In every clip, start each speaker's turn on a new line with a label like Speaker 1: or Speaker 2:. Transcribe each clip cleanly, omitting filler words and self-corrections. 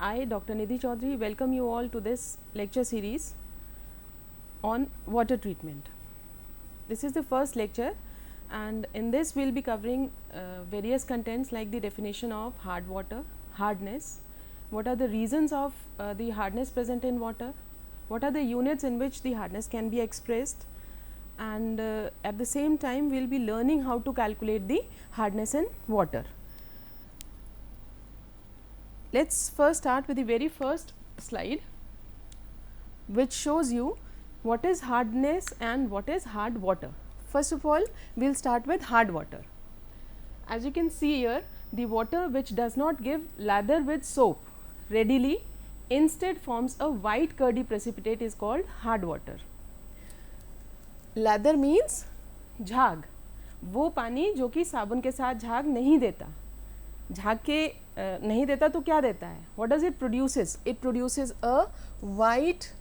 Speaker 1: I, Dr. Nidhi Chaudhary, welcome you all to this lecture series on water treatment. This is the first lecture, and in this we will be covering various contents like the definition of hard water, hardness, what are the reasons of the hardness present in water, what are the units in which the hardness can be expressed, and at the same time we will be learning how to calculate the hardness in water. Let us first start with the very first slide, which shows you what is hardness and what is hard water. First of all, we will start with hard water. As you can see here, the water which does not give lather with soap readily, instead forms a white curdy precipitate, is called hard water. Lather means झाग, वो पानी जो कि साबुन के साथ झाग नहीं देता, झाग के नहीं देता तो क्या देता है? What does it produces? It produces a white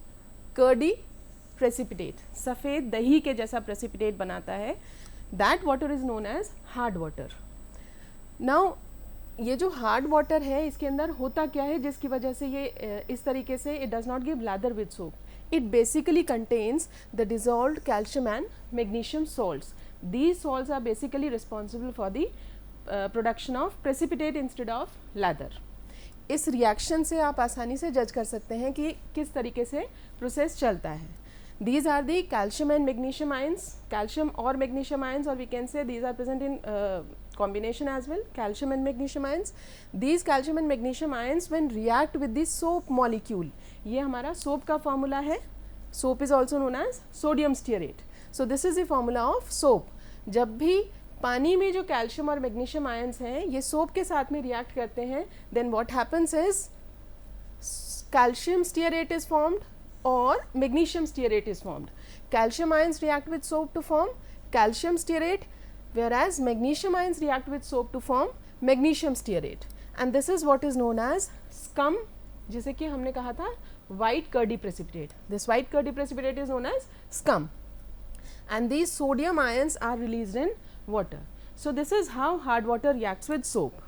Speaker 1: curdy precipitate, सफ़ेद दही के जैसा precipitate बनाता है. That water is known as hard water. Now ये जो hard water है इसके अंदर होता क्या है जिसकी वजह से ये इस तरीके से it does not give lather with soap. It basically contains the dissolved calcium and magnesium salts. These salts are basically responsible for the production of precipitate instead of lather. इस रिएक्शन से आप आसानी से जज कर सकते हैं कि किस तरीके से प्रोसेस चलता है. These are the calcium and magnesium ions, calcium or magnesium ions, or we can say these are present in combination as well, calcium and magnesium ions. These calcium and magnesium ions when react with the soap molecule, ये हमारा soap का formula है. Soap is also known as sodium stearate. So this is the formula of soap. जब भी पानी में जो calcium और मैग्नीशियम आयंस हैं ये सोप के साथ में रिएक्ट करते हैं, then what happens is calcium stearate is formed और magnesium stearate is formed. Calcium ions react with soap to form calcium stearate, whereas magnesium ions react with soap to form magnesium stearate, and this is what is known as scum, जिसे कि हमने कहा था white curdy precipitate. This white curdy precipitate is known as scum, and these sodium ions are released in water. So this is how hard water reacts with soap.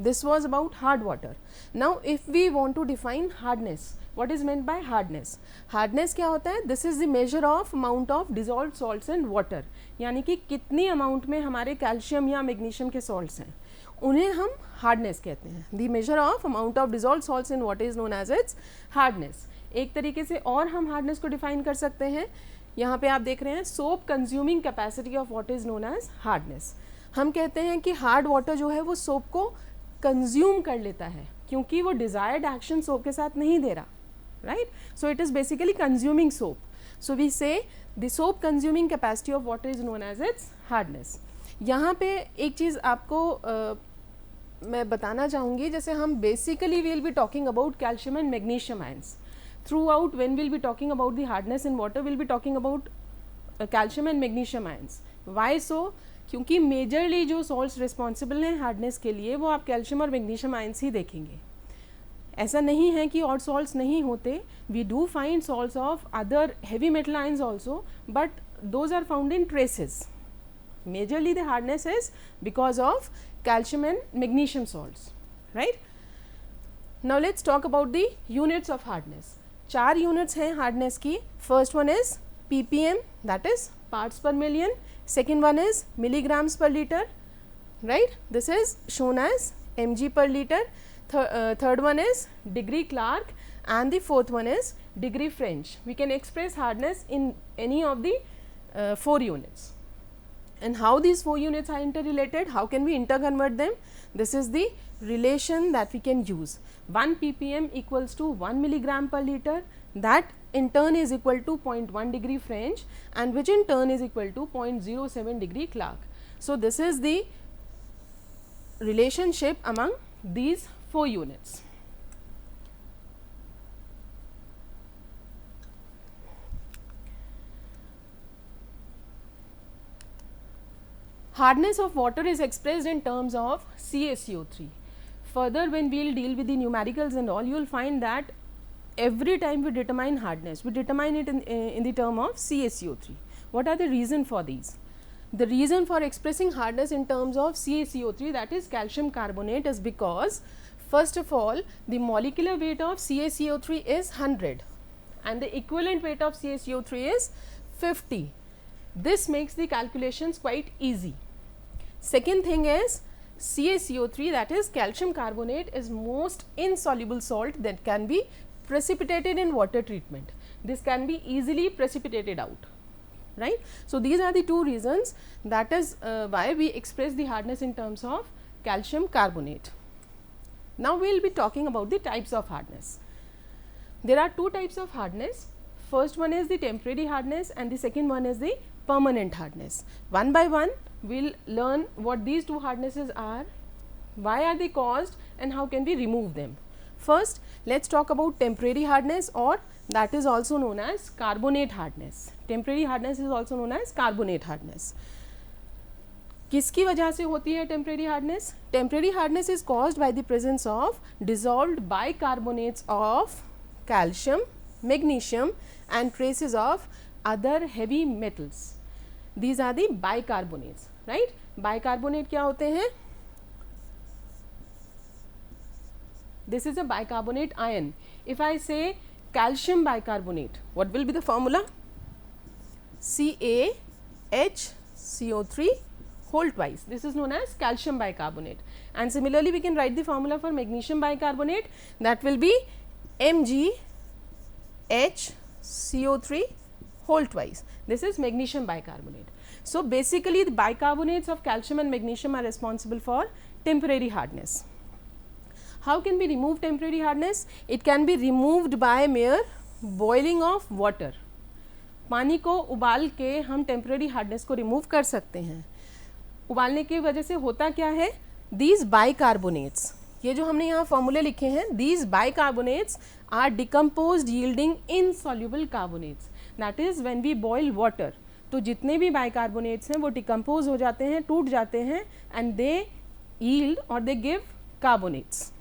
Speaker 1: This was about hard water. Now if we want to define hardness, what is meant by hardness? Hardness क्या होता है? This is the measure of amount of dissolved salts in water. यानी कि कितनी amount में हमारे calcium या magnesium के सॉल्ट्स हैं उन्हें हम हार्डनेस कहते हैं. The measure of amount of dissolved salts in water is known as its hardness. एक तरीके से और हम हार्डनेस को डिफाइन कर सकते हैं. यहाँ पे आप देख रहे हैं soap consuming capacity of water is known as hardness. हम कहते हैं कि हार्ड वाटर जो है वो सोप को कंज्यूम कर लेता है क्योंकि वो डिजायर्ड एक्शन सोप के साथ नहीं दे रहा, right. So it is basically consuming soap. So we say the soap consuming capacity of water is known as its hardness. यहाँ पे एक चीज़ आपको मैं बताना चाहूँगी, जैसे हम basically we will be talking about calcium and magnesium ions. Throughout when we will be talking about the hardness in water, we will be talking about calcium and magnesium ions. Why so? क्योंकि majorly जो salts responsible हैं hardness के लिए वो आप calcium और magnesium ions ही देखेंगे. ऐसा नहीं है कि और सॉल्ट्स नहीं होते. We do find salts of other heavy metal ions also, but those are found in traces. Majorly the hardness is because of calcium and magnesium salts, right. Now let's talk about the units of hardness. 4 units हैं hardness की. First one is ppm, that is parts per million. Second one is milligrams per litre, right. This is shown as mg per litre. Third one is degree Clark and the fourth one is degree French. We can express hardness in any of the 4 units. And how these 4 units are interrelated? How can we interconvert them? This is the relation that we can use. 1 ppm equals to 1 milligram per liter. That in turn is equal to 0.1 degree French, and which in turn is equal to 0.07 degree Clark. So this is the relationship among these 4 units. Hardness of water is expressed in terms of CaCO3. Further, when we will deal with the numericals and all, you will find that every time we determine hardness, we determine it in the term of CaCO3. What are the reason for these? The reason for expressing hardness in terms of CaCO3, that is calcium carbonate, is because First of all, the molecular weight of CaCO3 is 100 and the equivalent weight of CaCO3 is 50. This makes the calculations quite easy. Second thing is CaCO3, that is calcium carbonate, is most insoluble salt that can be precipitated in water treatment. This can be easily precipitated out, right. So, these are the two reasons, that is why we express the hardness in terms of calcium carbonate. Now, we will be talking about the types of hardness. There are two types of hardness. First one is the temporary hardness and the second one is the permanent hardness. One by one we will learn what these two hardnesses are, why are they caused and how can we remove them. First, let us talk about temporary hardness, or that is also known as carbonate hardness. Temporary hardness is also known as carbonate hardness. किसकी वजह से होती है temporary hardness? Temporary hardness is caused by the presence of dissolved bicarbonates of calcium, magnesium and traces of other heavy metals. These are the bicarbonates, right? Bicarbonate क्या होते हैं? This is a bicarbonate ion. If I say calcium bicarbonate, what will be the formula? CaHCO3 whole twice. This is known as calcium bicarbonate. And similarly, we can write the formula for magnesium bicarbonate. That will be MgHCO3 whole twice. This is magnesium bicarbonate. So, basically the bicarbonates of calcium and magnesium are responsible for temporary hardness. How can we remove temporary hardness? It can be removed by mere boiling of water. पानी को उबाल के हम temporary hardness को remove कर सकते हैं. उबालने की वजह से होता क्या है? These bicarbonates, ये जो हमने यहाँ फॉर्मूले लिखे हैं, these bicarbonates are decomposed yielding insoluble carbonates. That is when we boil water. तो जितने भी bicarbonates हैं वो decompose हो जाते हैं, टूट जाते हैं and they yield or they give carbonates.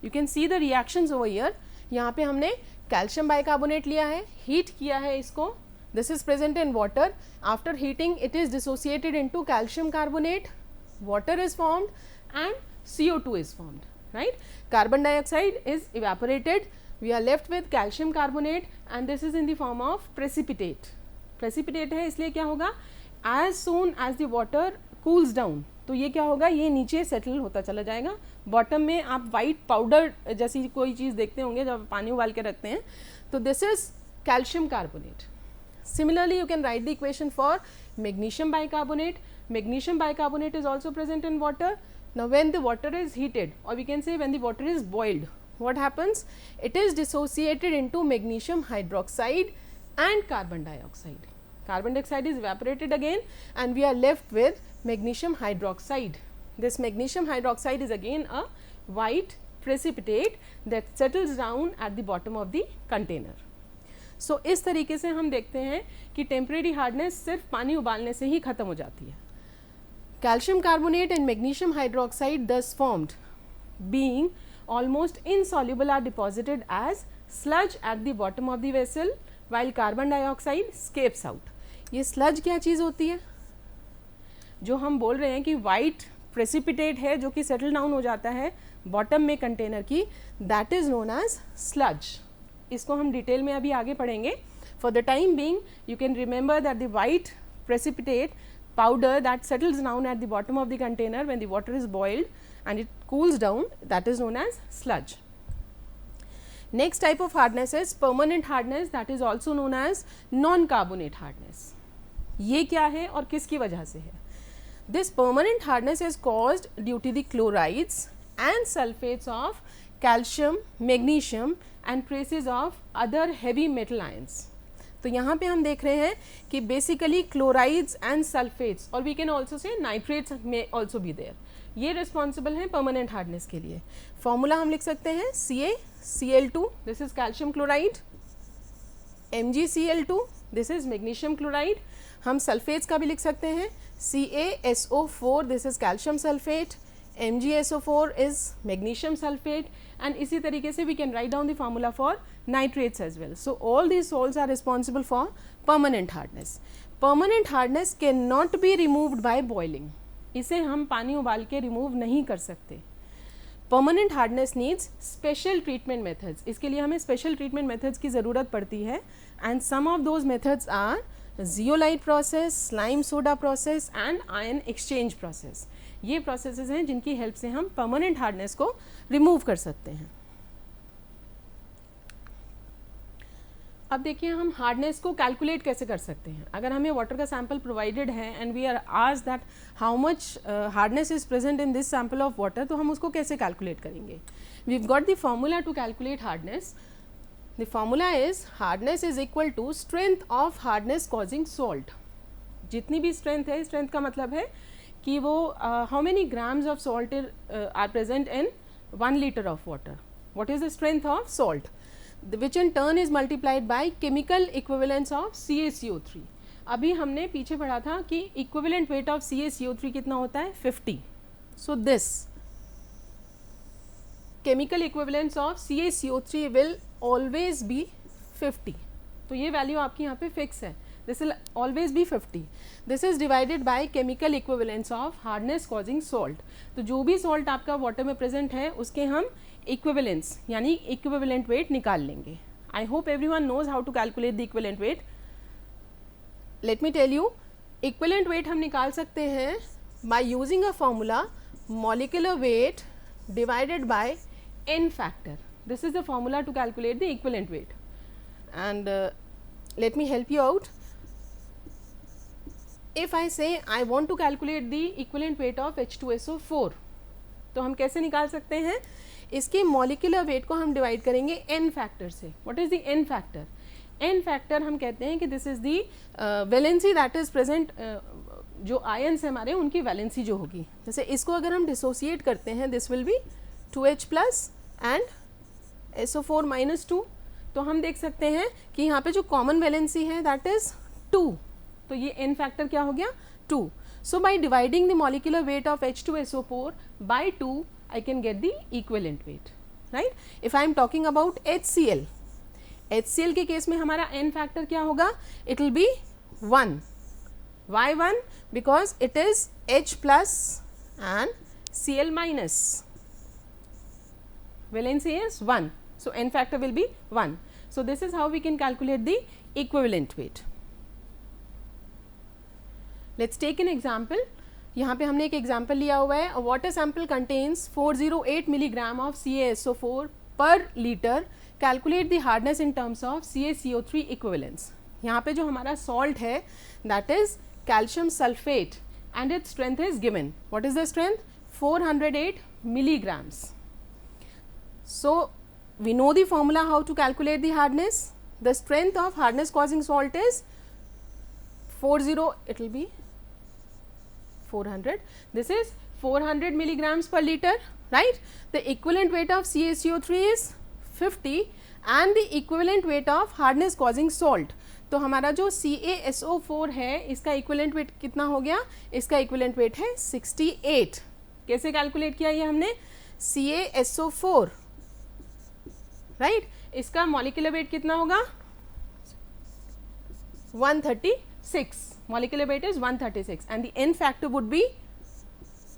Speaker 1: You can see the reactions over here. यहाँ पे हमने calcium bicarbonate लिया है, heat किया है इसको. This is present in water. After heating, it is dissociated into calcium carbonate. Water is formed and CO2 is formed, right? Carbon dioxide is evaporated. We are left with calcium carbonate and this is in the form of precipitate. Precipitate है इसलिए क्या होगा? As soon as the water cools down, तो ये क्या होगा? ये नीचे settle होता चला जाएगा. Bottom में आप white powder जैसी कोई चीज़ देखते होंगे जब पानी उबाल के रखते हैं, तो this is calcium carbonate. Similarly, you can write the equation for magnesium bicarbonate. Magnesium bicarbonate is also present in water. Now, when the water is heated, or we can say when the water is boiled, what happens? It is dissociated into magnesium hydroxide and carbon dioxide. Carbon dioxide is evaporated again and we are left with magnesium hydroxide. This magnesium hydroxide is again a white precipitate that settles down at the bottom of the container. So, इस तरीके से हम देखते हैं कि temporary hardness सिर्फ पानी उबालने से ही खत्म हो जाती है. Calcium carbonate and magnesium hydroxide thus formed, being almost insoluble, are deposited as sludge at the bottom of the vessel while carbon dioxide escapes out. ये sludge क्या चीज़ होती है? जो हम बोल रहे हैं कि white precipitate है जो कि settle down हो जाता है bottom में container की, that is known as sludge. इसको हम डिटेल में अभी आगे पढ़ेंगे. For the time being, you can remember that the white precipitate powder that settles down at the bottom of the container when the water is boiled and it cools down, that is known as sludge. Next type of hardness is permanent hardness, that is also known as non-carbonate hardness. ये क्या है और किसकी वजह से है? This permanent hardness is caused due to the chlorides and sulfates of calcium, magnesium and traces of other heavy metal ions. तो यहाँ पे हम देख रहे हैं कि basically chlorides and sulfates और we can also say nitrates may also be there. ये responsible हैं permanent hardness के लिए. Formula हम लिख सकते हैं CaCl2, this is calcium chloride, MgCl2, this is magnesium chloride. हम sulfates का भी लिख सकते हैं CaSO4, this is calcium sulfate, MgSO4 is magnesium sulfate and इसी तरीके से we can write down the formula for nitrates as well. So, all these salts are responsible for permanent hardness. Permanent hardness cannot be removed by boiling. इसे हम पानी उबाल के remove नहीं कर सकते। Permanent hardness needs special treatment methods, इसके लिए हमें स्पेशल ट्रीटमेंट मेथड्स की ज़रूरत पड़ती है। And some of those methods are zeolite process, slime soda process and ion exchange process. ये प्रोसेसेस हैं जिनकी हेल्प से हम परमानेंट हार्डनेस को रिमूव कर सकते हैं। अब देखिए हम हार्डनेस को कैलकुलेट कैसे कर सकते हैं। अगर हमें वाटर का सैंपल प्रोवाइडेड है and we are asked that how much hardness is present in this sample of water, तो हम उसको कैसे कैलकुलेट करेंगे। We have got the formula to calculate hardness. The formula is hardness is equal to strength of hardness causing salt. जितनी भी strength है, strength का मतलब है कि वो how many grams of salt are present in 1 litre of water. What is the strength of salt, which in turn is multiplied by chemical equivalence of CaCO3। अभी हमने पीछे पढ़ा था कि equivalent weight of CaCO3 कितना होता है 50। So this chemical equivalence of CaCO3 will always be 50। तो ये वैल्यू आपकी यहाँ पे फिक्स है, this will always be 50। This is divided by chemical equivalence of hardness causing salt। तो जो भी salt आपका वाटर में प्रेजेंट है उसके हम इक्विवेलेंस यानी इक्विवेलेंट वेट निकाल लेंगे। I hope everyone knows how to calculate the equivalent weight. Let me tell you, equivalent weight हम निकाल सकते हैं by using a formula molecular weight divided by n factor. This is the formula to calculate the equivalent weight. And let me help you out. If I say I want to calculate the equivalent weight of H2SO4, तो हम कैसे निकाल सकते हैं। इसके molecular weight को हम divide करेंगे n फैक्टर से। What is the n factor. n factor हम कहते हैं कि this is the valency that is present, जो आयन्स हैं हमारे उनकी वैलेंसी जो होगी। जैसे इसको अगर हम डिसोसिएट करते हैं, this will be 2H plus and SO4 minus 2। तो हम देख सकते हैं कि यहाँ पे जो कॉमन वैलेंसी है दैट इज 2, तो ये n फैक्टर क्या हो गया 2। So by dividing the molecular weight of H2SO4 by 2, I can get the equivalent weight, right? If I am talking about HCl, HCl के केस में हमारा n factor क्या होगा, it will be 1। Why 1? Because it is H plus and Cl minus, valency is 1, so n factor will be 1। So this is how we can calculate the equivalent weight। Let's take an example. यहाँ पे हमने एक example लिया हुआ है। A water sample contains 408 milligram of CaSO4 per litre. Calculate the hardness in terms of CaCO3 equivalence. यहाँ पे जो हमारा सॉल्ट है that is calcium sulphate and its strength is given. What is the strength 408 milligrams. So we know the formula how to calculate the hardness. The strength of hardness causing salt is 40, it will be 400. This is 400 milligrams per liter, right? The equivalent weight of CaCO3 is 50 and the equivalent weight of hardness causing salt। तो हमारा जो CaSO4 है इसका equivalent weight कितना हो गया, इसका equivalent weight है 68। कैसे कैलकुलेट किया ये हमने, CaSO4, right? इसका molecular weight कितना होगा 136। molecular weight is 136 and the n factor would be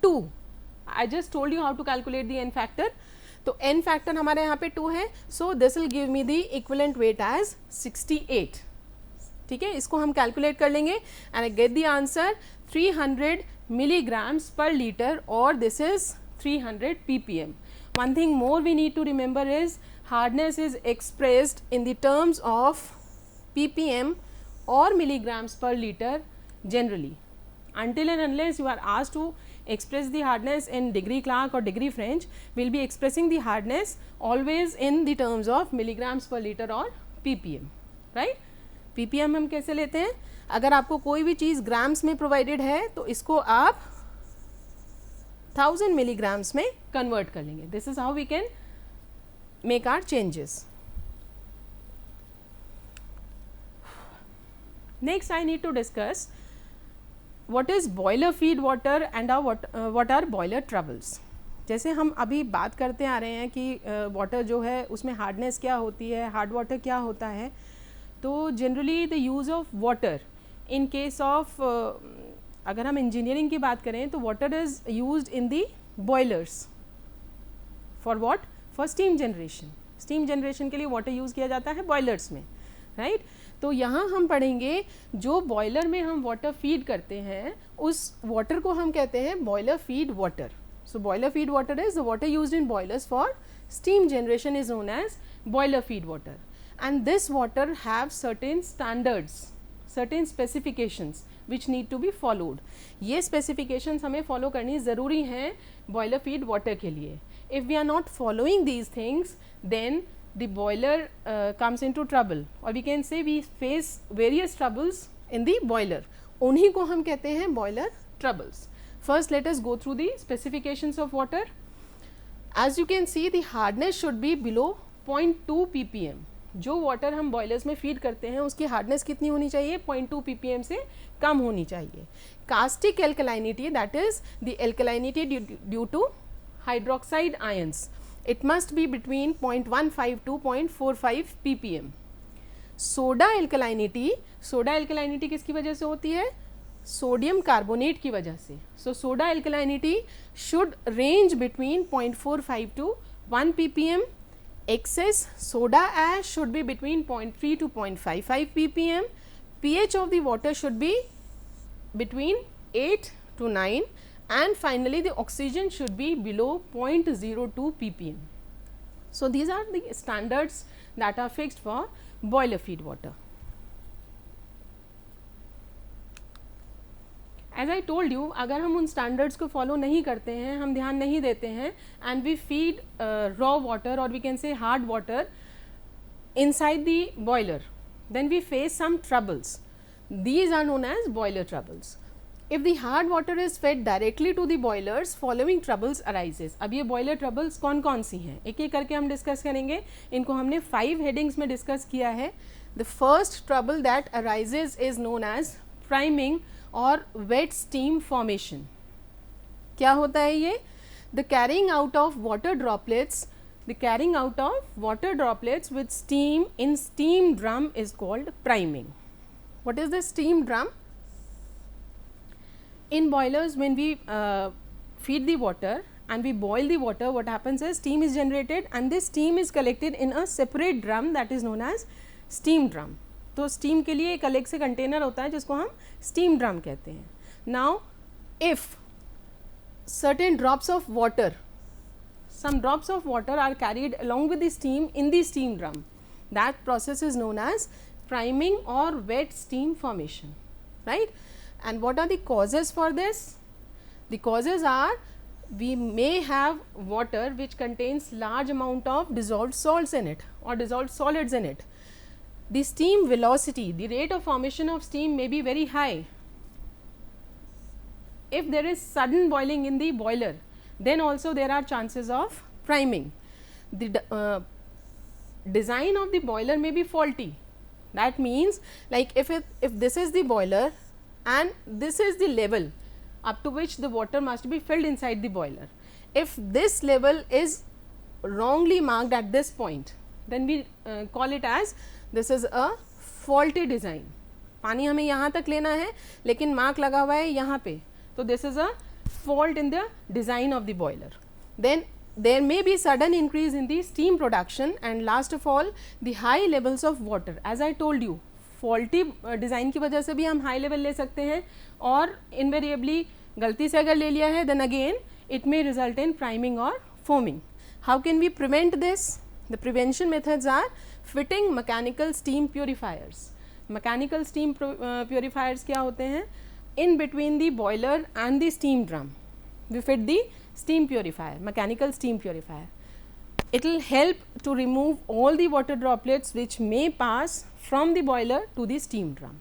Speaker 1: 2। I just told you how to calculate the n factor। तो n factor हमारे यहाँ पे 2 है, so this will give me the equivalent weight as 68। ठीक है, इसको हम कैलकुलेट कर लेंगे and I get the answer 300 milligrams per liter or this is 300 ppm। One thing more we need to remember is hardness is expressed in the terms of ppm or milligrams per liter generally। Until and unless you are asked to express the hardness in degree Clark or degree French, we will be expressing the hardness always in the terms of milligrams per liter or ppm, right? ppm हम कैसे लेते हैं, अगर आपको कोई भी चीज़ grams में provided है तो इसको आप 1000 मिलीग्राम्स में कन्वर्ट कर लेंगे। This is how we can make our changes. Next I need to discuss what is boiler feed water and what are boiler troubles। जैसे हम अभी बात करते आ रहे हैं कि वाटर जो है उसमें हार्डनेस क्या होती है, हार्ड वाटर क्या होता है। तो generally the use of water in case of अगर हम इंजीनियरिंग की बात करें तो water is used in the boilers for what, for steam generation. Steam generation के लिए वाटर यूज़ किया जाता है बॉयलर्स में, राइट. तो यहाँ हम पढ़ेंगे जो बॉयलर में हम वाटर फीड करते हैं उस वाटर को हम कहते हैं boiler feed water. So boiler feed water is the water used in boilers for steam generation is known as boiler feed water, and this water have certain standards, certain specifications which need to be followed. ये specifications हमें follow करनी ज़रूरी हैं boiler feed water के लिए. If we are not following these things, then the boiler comes into trouble, or we can say we face various troubles in the boiler. उन्हीं को हम कहते हैं boiler troubles. First, let us go through the specifications of water. As you can see, the hardness should be below 0.2 ppm. जो water हम boilers में feed करते हैं उसकी हार्डनेस कितनी होनी चाहिए, 0.2 ppm से कम होनी चाहिए. Caustic alkalinity, that is the alkalinity due to hydroxide ions, it must be between 0.15 to 0.45 ppm. Soda alkalinity, soda alkalinity किसकी वजह से होती है, सोडियम कार्बोनेट की वजह से. So soda alkalinity should range between 0.45 to 1 ppm. Excess soda ash should be between 0.3 to 0.55 ppm. pH of the water should be between 8 to 9, and finally the oxygen should be below 0.02 ppm. So these are the standards that are fixed for boiler feed water. As I told you, अगर हम उन standards को follow नहीं करते हैं, हम ध्यान नहीं देते हैं, and we feed raw water और we can say hard water inside the boiler, then we face some troubles. These are known as boiler troubles. If the hard water is fed directly to the boilers, following troubles arises. अब ये boiler troubles कौन कौन सी हैं, एक एक करके हम discuss करेंगे. इनको हमने 5 हेडिंग्स में डिस्कस किया है. The first trouble that arises is known as priming और वेट स्टीम फॉर्मेशन. क्या होता है ये, the carrying out of water droplets, the carrying out of water droplets with steam in steam drum is called priming. What is the steam drum? In boilers, when we feed the water and we boil the water, what happens is steam is generated and this steam is collected in a separate drum that is known as steam drum. तो steam के लिए एक अलग से container होता है जिसको हम steam drum कहते हैं. Now, if certain drops of water, some drops of water are carried along with the steam in the steam drum, that process is known as priming or wet steam formation, right? And what are the causes for this? The causes are, we may have water which contains large amount of dissolved salts in it or dissolved solids in it. The steam velocity, the rate of formation of steam may be very high. If there is sudden boiling in the boiler, then also there are chances of priming. The design of the boiler may be faulty. That means, like if this is the boiler and this is the level up to which the water must be filled inside the boiler. If this level is wrongly marked at this point, then we call it as this is a faulty design. पानी हमें यहाँ तक लेना है लेकिन mark लगा हुआ है यहाँ पे, तो this is a fault in the design of the boiler. Then there may be sudden increase in the steam production, and last of all the high levels of water. As I told you, faulty design की वजह से भी हम high level ले सकते हैं, और invariably गलती से अगर ले लिया है then again it may result in priming और foaming. How can we prevent this? The prevention methods are fitting mechanical steam purifiers. Mechanical steam purifiers क्या होते हैं? In between the boiler and the steam drum we fit the steam purifier, mechanical steam purifier. It will help to remove all the water droplets which may pass from the boiler to the steam drum.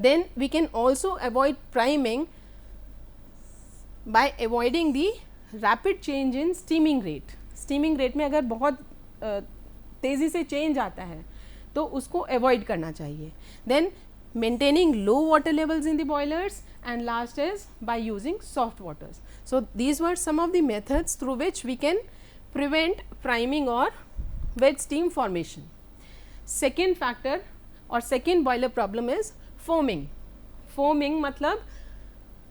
Speaker 1: Then we can also avoid priming by avoiding the rapid change in steaming rate. Steaming rate में अगर बहुत तेज़ी से change आता है तो उसको avoid करना चाहिए. Then maintaining low water levels in the boilers, and last is by using soft waters. So these were some of the methods through which we can prevent priming or wet steam formation. Second factor or second boiler problem is foaming. Foaming मतलब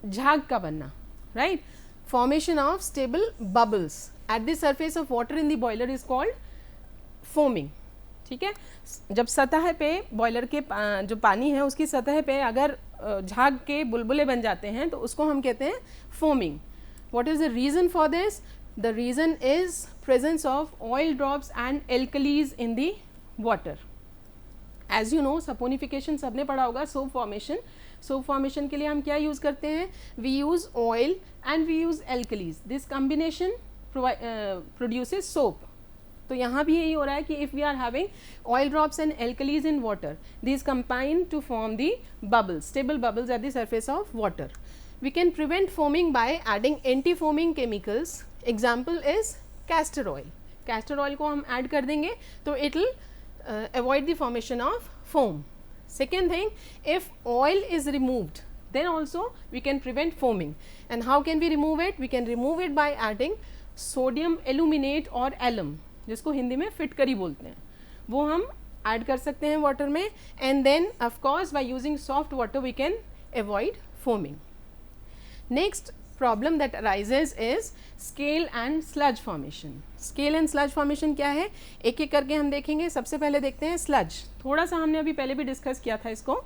Speaker 1: झाग का बनना, right. Formation of stable bubbles at the surface of water in the boiler is called foaming. ठीक है. जब सतह पे boiler के जो पानी है उसकी सतह पे अगर झाग के बुलबुले बन जाते हैं तो उसको हम कहते हैं foaming. What is the reason for this? The reason is presence of oil drops and alkalis in the water. As you know, saponification सबने पढ़ा होगा. सोप फॉर्मेशन, सोप फॉर्मेशन के लिए हम क्या यूज़ करते हैं? We use oil and we use alkalis. This combination produces soap. तो यहाँ भी यही हो रहा है कि if we are having oil drops and alkalis in water, these combine to form the bubbles, stable bubbles at the surface of water. We can prevent foaming by adding anti foaming chemicals. Example is castor oil. Castor oil को हम add कर देंगे तो it will avoid the formation of foam. Second thing, if oil is removed, then also we can prevent foaming. And how can we remove it? We can remove it by adding sodium aluminate or alum, जिसको हिंदी में फिटकरी बोलते हैं. वो हम add कर सकते हैं वाटर में. And then of course by using soft water we can avoid foaming. Next problem that arises is scale and sludge formation. Scale and sludge formation क्या है? एक एक करके हम देखेंगे. सबसे पहले देखते हैं sludge. थोड़ा सा हमने अभी पहले भी डिस्कस किया था इसको.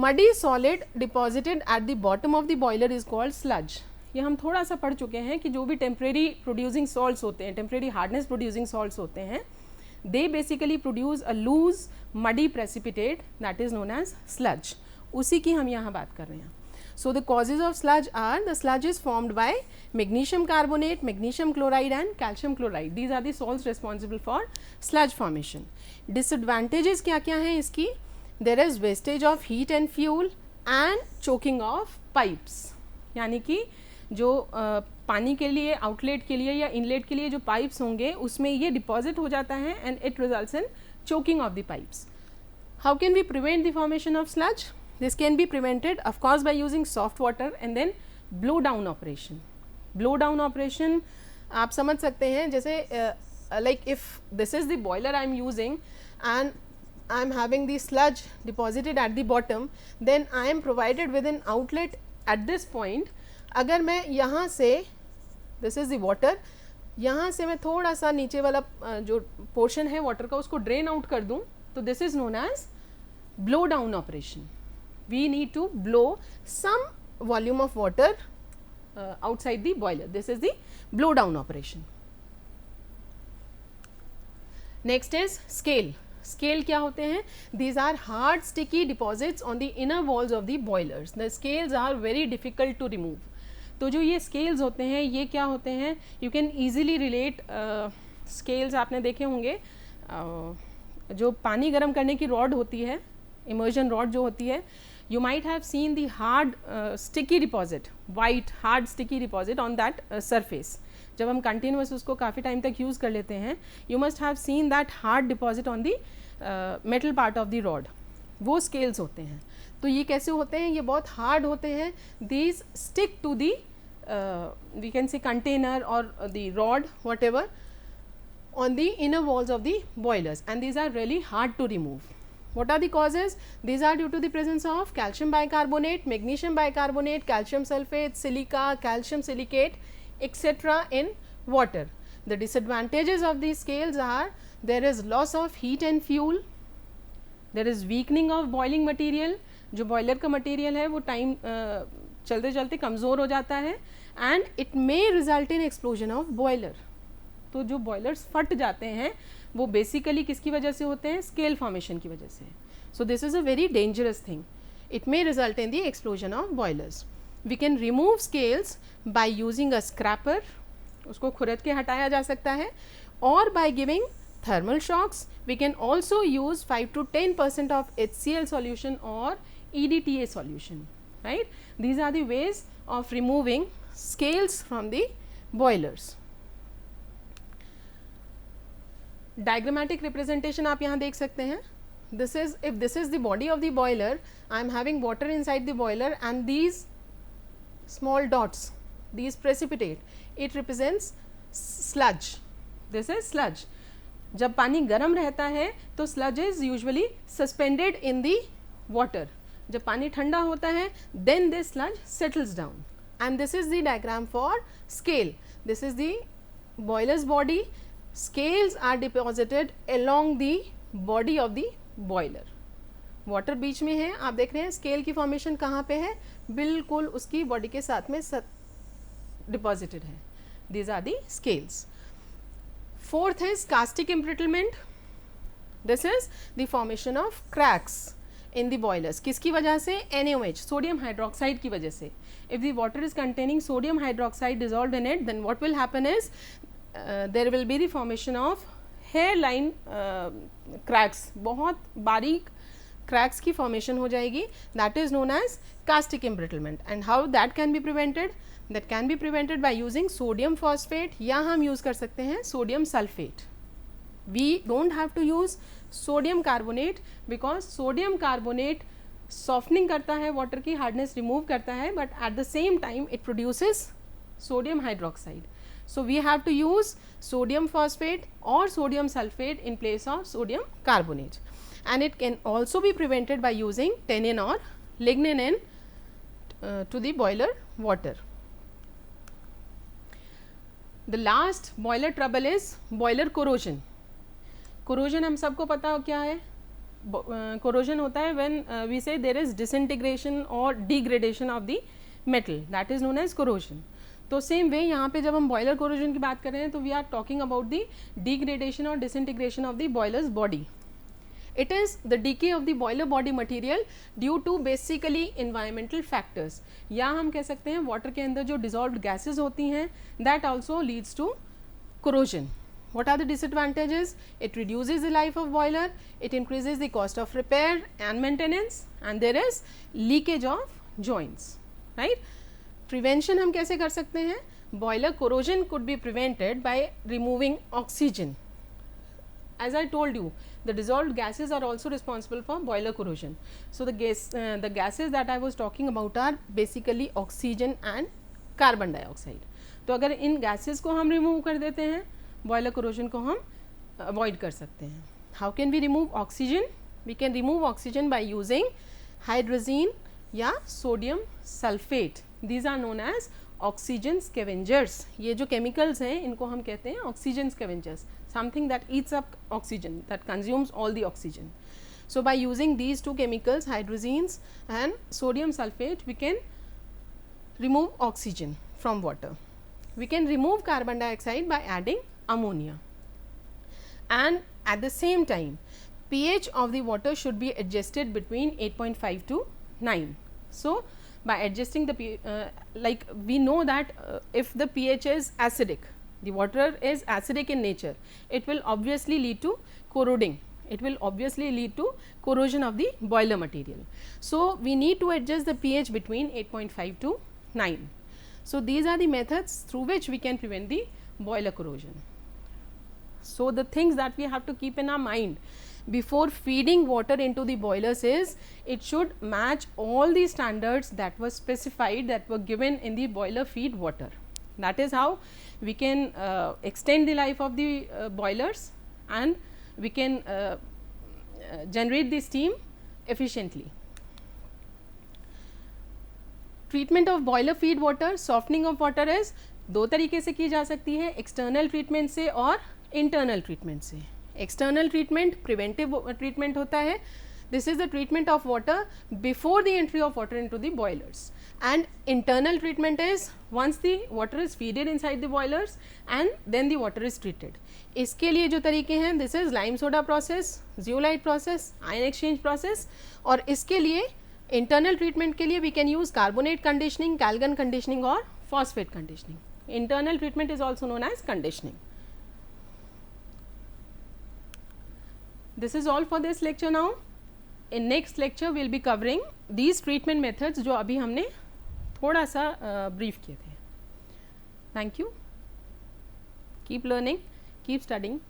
Speaker 1: Muddy solid deposited at the bottom of the boiler is called sludge. ये हम थोड़ा सा पढ़ चुके हैं कि जो भी टेम्परेरी प्रोड्यूसिंग सॉल्ट्स होते हैं, टेम्परेरी हार्डनेस प्रोड्यूसिंग सॉल्ट्स होते हैं, they basically produce a loose muddy precipitate that is known as sludge. उसी की हम यहाँ बात कर रहे हैं. So the causes of sludge are, the sludge is formed by magnesium carbonate, magnesium chloride and calcium chloride. These are the salts responsible for sludge formation. Disadvantages क्या क्या हैं इसकी? There is wastage of heat and fuel and choking of pipes. यानी कि जो पानी के लिए आउटलेट के लिए या इनलेट के लिए जो पाइप्स होंगे उसमें ये डिपॉजिट हो जाता है and it results in choking of the pipes. How can we prevent the formation of sludge? This can be prevented of course by using soft water and then blow down operation. Blow down operation आप समझ सकते हैं जैसे like if this is the boiler I am using and I am having the sludge deposited at the bottom, then I am provided with an outlet at this point. अगर मैं यहाँ से, this is the water, यहाँ से मैं थोड़ा सा नीचे वाला जो पोर्शन है वाटर का उसको ड्रेन आउट कर दूँ तो this is known as blow down operation. We need to blow some volume of water outside the boiler. This is the blow down operation. Next is scale. Scale क्या होते हैं? These are hard sticky deposits on the inner walls of the boilers. The scales are very difficult to remove. तो जो ये scales होते हैं ये क्या होते हैं? You can easily relate scales आपने देखे होंगे जो पानी गर्म करने की रॉड होती है, immersion rod जो होती है, you might have seen the hard sticky deposit, white hard sticky deposit on that surface. जब हम continuous उसको काफ़ी टाइम तक यूज़ कर लेते हैं, you must have seen that hard deposit on the metal part of the rod. वो scales होते हैं. तो ये कैसे होते हैं? ये बहुत hard होते हैं. These stick to the we can say container or the rod whatever on the inner walls of the boilers, and these are really hard to remove. What are the causes? These are due to the presence of calcium bicarbonate, magnesium bicarbonate, calcium sulfate, silica, calcium silicate, etc. in water. The disadvantages of these scales are there is loss of heat and fuel, there is weakening of boiling material. जो boiler का material है वो time चलते चलते कमज़ोर हो जाता है and it may result in explosion of boiler. तो जो boilers फट जाते हैं वो बेसिकली किसकी वजह से होते हैं? स्केल फॉर्मेशन की वजह से. So this is a very dangerous thing. It may result in the explosion of boilers. We can remove scales by using a scraper, उसको खुरद के हटाया जा सकता है, और by giving thermal shocks. We can also use 5 to 10% of HCl solution और EDTA solution. Right, these are the ways of removing scales from the boilers. Diagrammatic representation आप यहाँ देख सकते हैं. This is, if this is the body of the boiler, I am having water inside the boiler and these small dots, these precipitate, it represents sludge. This is sludge. जब पानी गर्म रहता है तो sludge is usually suspended in the water. जब पानी ठंडा होता है then this sludge settles down. And this is the diagram for scale. This is the boiler's body. Scales are deposited along the body of the boiler. Water बीच में है, आप देख रहे हैं स्केल की फॉर्मेशन कहाँ पे है, बिल्कुल उसकी बॉडी के साथ में डिपॉजिटेड है. These are the scales. Fourth is castic embrittlement. This is the formation of cracks in the boilers. किसकी वजह से? NaOH, sodium hydroxide की वजह से. If the water is containing sodium hydroxide dissolved in it, then what will happen is there will be the formation of hairline cracks. बहुत बारीक cracks की formation हो जाएगी. That is known as castic embrittlement. And how that can be prevented? That can be prevented by using sodium phosphate, या हम use कर सकते हैं sodium sulfate. We don't have to use sodium carbonate because sodium carbonate softening करता है water की hardness remove करता है, but at the same time it produces sodium hydroxide. So we have to use sodium phosphate or sodium sulfate in place of sodium carbonate, and it can also be prevented by using tannin or lignin to the boiler water. The last boiler trouble is boiler corrosion. Corrosion हम सबको पता हो क्या है. Corrosion होता है when we say there is disintegration or degradation of the metal, that is known as corrosion. तो same way यहाँ पे जब हम boiler corrosion की बात कर रहे हैं तो we are talking about the degradation or disintegration of the boiler's body. It is the decay of the boiler body material due to basically environmental factors. या हम कह सकते हैं water के अंदर जो dissolved gases होती हैं that also leads to corrosion. What are the disadvantages? It reduces the life of boiler, it increases the cost of repair and maintenance, and there is leakage of joints, right? Prevention हम कैसे कर सकते हैं? Boiler corrosion could be prevented by removing oxygen. As I told you, the dissolved gases are also responsible for boiler corrosion. So the gases that I was talking about are basically oxygen and carbon dioxide. तो अगर इन gases को हम remove कर देते हैं, boiler corrosion को हम avoid कर सकते हैं. How can we remove oxygen? We can remove oxygen by using hydrazine या sodium sulfate. These are known as oxygen scavengers. ये जो chemicals हैं इनको हम कहते हैं oxygen scavengers. Something that eats up oxygen, that consumes all the oxygen. So by using these two chemicals, hydrazines and sodium sulfate, we can remove oxygen from water. We can remove carbon dioxide by adding ammonia. And at the same time, pH of the water should be adjusted between 8.5 to 9. So by adjusting the like we know that if the pH is acidic, the water is acidic in nature, it will obviously lead to corroding, it will obviously lead to corrosion of the boiler material. So we need to adjust the pH between 8.5 to 9. So these are the methods through which we can prevent the boiler corrosion. So the things that we have to keep in our mind before feeding water into the boilers is it should match all the standards that were specified, that were given in the boiler feed water. That is how we can extend the life of the boilers, and we can generate the steam efficiently. Treatment of boiler feed water, softening of water is दो तरीके से की जा सकती है, external treatment से और internal treatment से. एक्सटर्नल ट्रीटमेंट प्रिवेंटिव ट्रीटमेंट होता है. This is the treatment of water before the entry of water into the boilers, and internal treatment is once the water is feeded inside the boilers and then the water is treated. इसके लिए जो तरीके हैं, this is lime soda process, zeolite process, ion exchange process, और इसके लिए internal treatment के लिए we can use carbonate conditioning, calgon conditioning और phosphate conditioning. Internal treatment is also known as conditioning. This is all for this lecture now. In next lecture we will be covering these treatment methods जो अभी हमने थोड़ा सा brief किए थे. Thank you. Keep learning, keep studying.